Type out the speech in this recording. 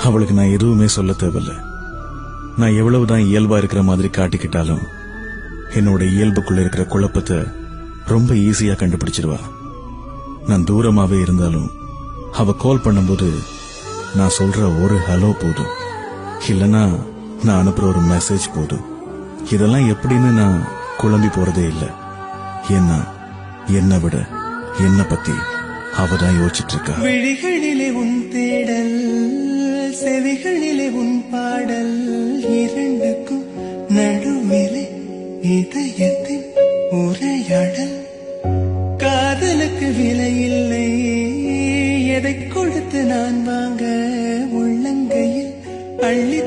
அவளுக்கு நான் எதுவுமே சொல்ல தேவையில்ல. நான் எவ்வளவுதான் இயல்பா இருக்கிற மாதிரி காட்டிக்கிட்டாலும் என்னோட இயல்புக்குள்ள இருக்கிற குழப்பத்தை ரொம்ப ஈஸியா கண்டுபிடிச்சிருவா. நான் தூரமாவே இருந்தாலும் அவ கால் பண்ணும்போது நான் சொல்ற ஒரு ஹலோ போதும், இல்லனா நான் அனுப்புற ஒரு மெசேஜ் போதும். இதெல்லாம் எப்படின்னு நான் குழம்பி போறதே இல்லை. ஏன்னா என்னை விட என்ன பத்தி அவதான் யோசிச்சுட்டு இருக்கா. விழிகளிலே உன் தேடல், செவிகளிலே உன் பாடல், இரண்டுக்கும் நடுவிலே இதயத்தின் உரையாடல். காதலுக்கு விலை இல்லை, எதை கொடுத்து நான் வாங்க உள்ளங்கையில் அள்ளி